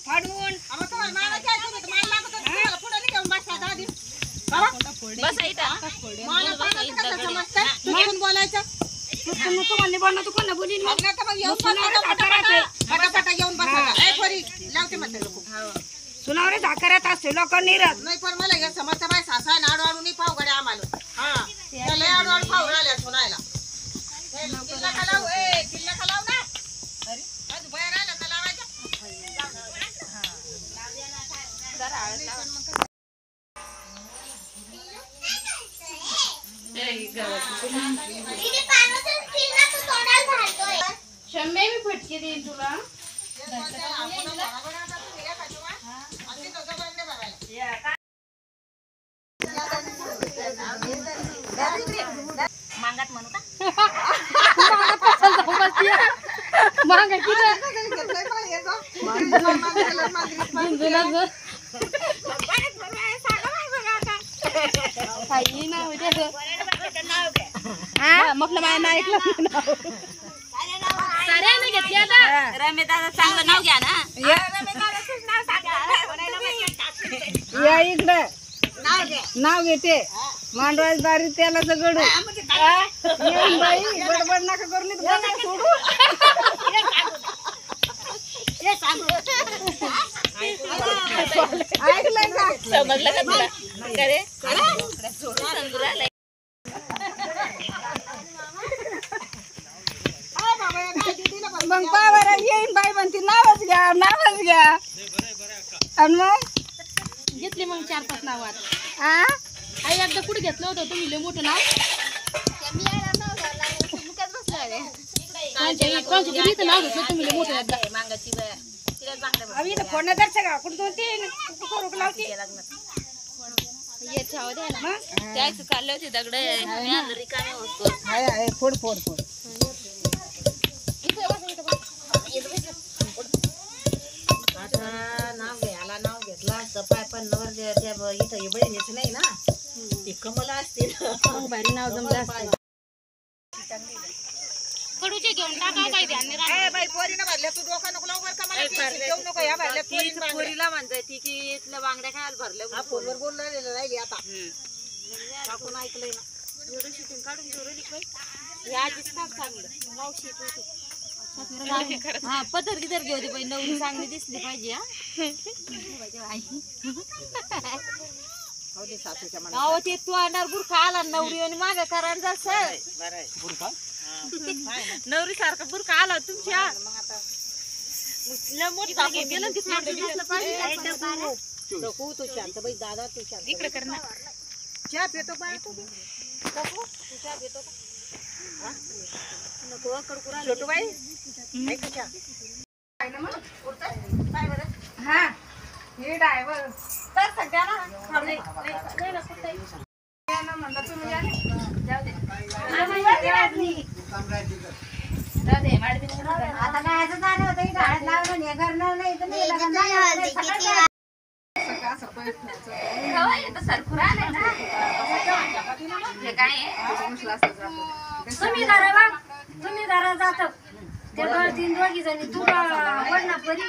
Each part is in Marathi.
फाडून आम्हाला तुम्हाला मला काय ऐकत होतं, मला लागत होतं, तुम्हाला पुढे नाही घेऊन बसला दादी. बस इथं मला पाहण्याचं कसं समजतंय? चुकून बोलायचं. तुम्हाला बोलणं तू कोणा बोलीन मग? लग्नात तर मग येऊन बसला, पटापटा घेऊन बसला. ए पोरी, लावते म्हणते लोक. सुनावरे झाकऱ्यात असते लोकांनी राहत नाही पण मला हे समजतं बाई सासा आहे ना आडू नाही पाव गड्या आम्हाला. हा त्याला आडू पाव राहिल्या सुनायला. किल्ला खालाव किल्ला खालाव ना. अरे आज बाहेर आला तर लावायचा. शम्मे मी फटके देईन तुला. मांगात म्हणू का मांगा किती म्हटलं माझ्या नाही ऐकलं घेतली आता. रमेश दादा चांगलं नाव घ्या ना. या इकडे नाव घेते मांडवाज बारी त्याला गडू येऊन बाई बडबड नका करू नाही सोडू ऐकलंय का समजलं का तुला? करे मग पावर येईन बाई म्हणते नावच घ्या आणि मग घेतली मग 4-5 नावात. आ आई एकदा कुठे घेतलं होतं तुम्ही लय मोठं नाव? इथं नाव घेतलं तुम्ही लय मोठं एकदा. आम्ही इथं फोन दर्शक का कुठं दोन तीन करू लावते त्याच चालले होते दगड रिकामे होतो. आहे फोड आता नाव घेतला असतं पाय पण नवर त्या इथं हे बहिणीच नाही ना ते कमला असते भारी नाव जमलं असतं. कडूचे घेऊन टाका काय ध्यान नाही राहत. बाई पोरीनं भरल्या तू डोका नको लावू बरं का मला देऊ नको या भरल्या पोरीला म्हणताय ती की इथल्या बांगड्या खायला भरल्या फोनवर बोललेलं राहिली आता टाकून ऐकलंय ना एवढं शूटिंग काढून ठेवली बाई या आधीच काम चांगलं मावशी हा पदर गिदर घेऊ दे बाई नवरी चांगली दिसली पाहिजे. हा ते तू आणणार बुरखा आला नवरी आणि मागे करायला नवरी सारखा बुरका आला तुमच्या गेलं तू शांत बाई दादा तू शांत इकडे कर ना. चहा पितो बाय तू चहा पितो नको छोटू बाई हा हे ड्रायव्हर तर सगळ्याला म्हणलं तुम्ही या. आता काय असं झालं होतं की झाड लावलं नाही करणार नाही तर नाही लग्न झालं. तुम्ही जरा जात ते 2-3 दोघी जणी तू वडना परी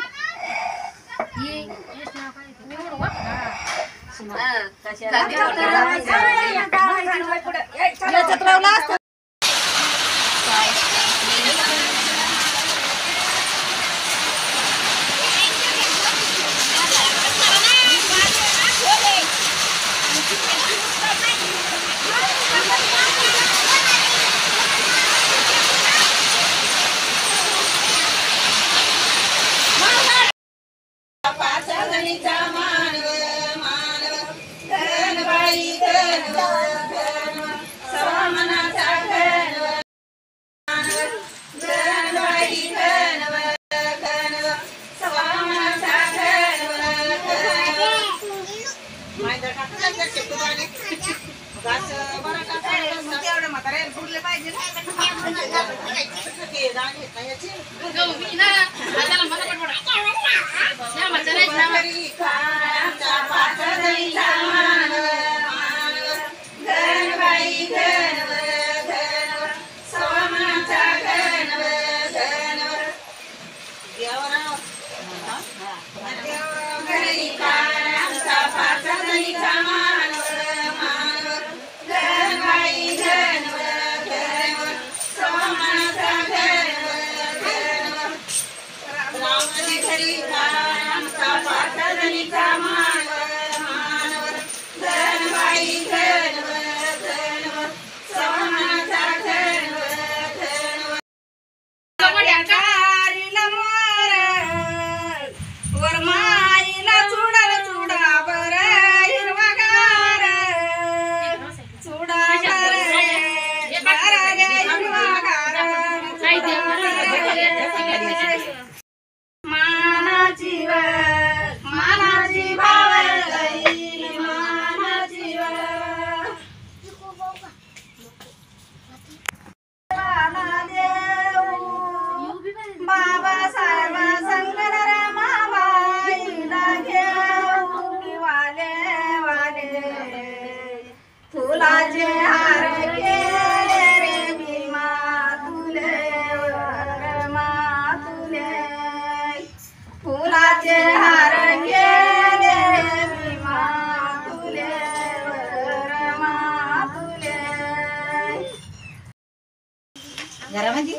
घरामध्ये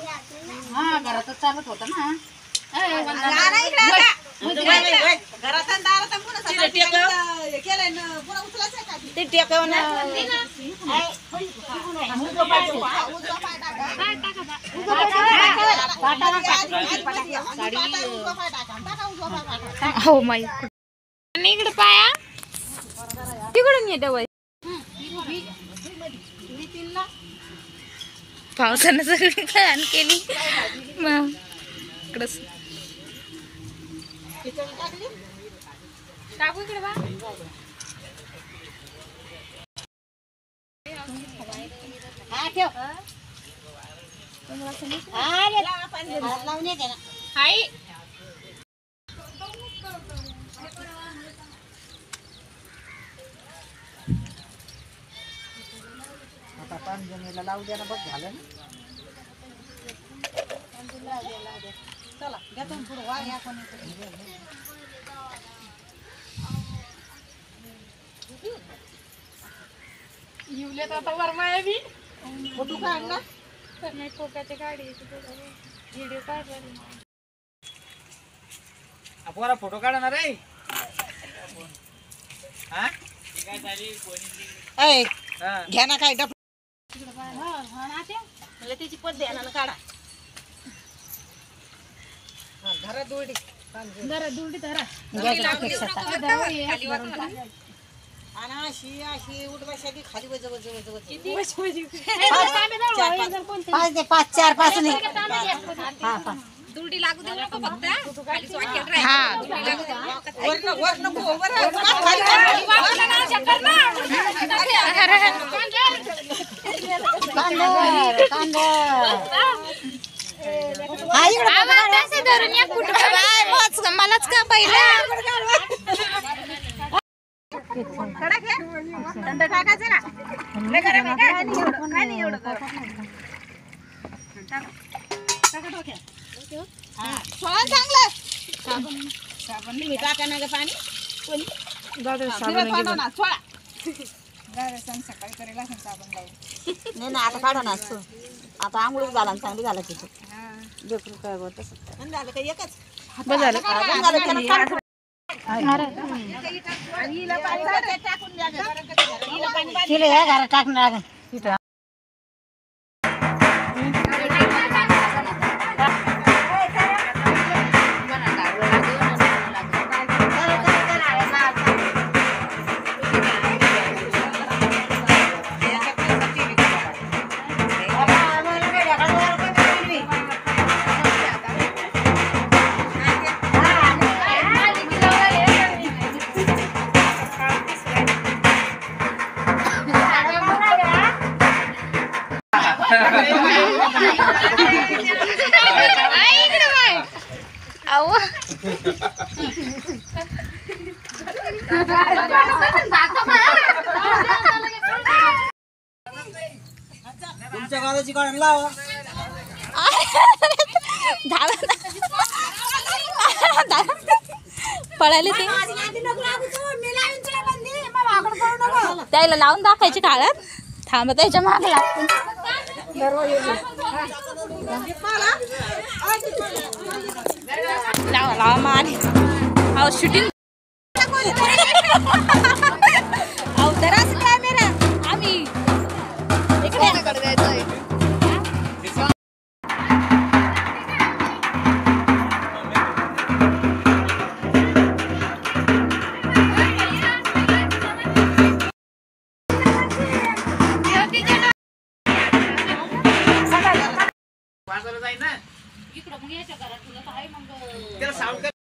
हा घरातच चालत होतं ना. ते टेकव ना हो माई इकडे पाया तिकडून येते वय पावसानं सगळी घाण केली इकडंच टाकू इकडे बा हाय आता पाणी जमिनीला लावू द्या ना बघ झालं ना. चला घ्या तुम्ही पुढं वा घ्या कोणी येऊलेत आता वरमाया बी फोटो काढ ना. नाही कोकाची गाडी व्हिडिओ काढला पोरा फोटो काढणार आहे घ्या ना काय डब मला त्याची पद्धत आहे काढा. घरात दोडी आणि अशी अशी उठवायसाठी खाली वज वज वज वज 5 4 5 नाही. दुर्डी लागू देऊ नको फक्त खालीच वाकेल राहील वर नको वर मलाच का पहिलं थंड टाकायचं ना लय गरम आहे काय नाही एवढं सोळा चांगलं साबण टाका ना ग पाणी सकाळी करेल असं साबण लावून. नाही ना आता काढा ना. आता आंघोळीच घाला सगळी घालायची लेकरू काय बघ तसं झालं का एकच तिला घरात टाकणार तुमच्या गावाची काढून लावा पळाले ते त्याला लावून दाखायची काळात थांब त्याच्या मागे लागते लावा लावा मारे अहो शूटिंग अहो जराच कॅमेरा आम्ही इकडे बाजारात जाईन ना इकडं मग याच्या घरात तुला काय मग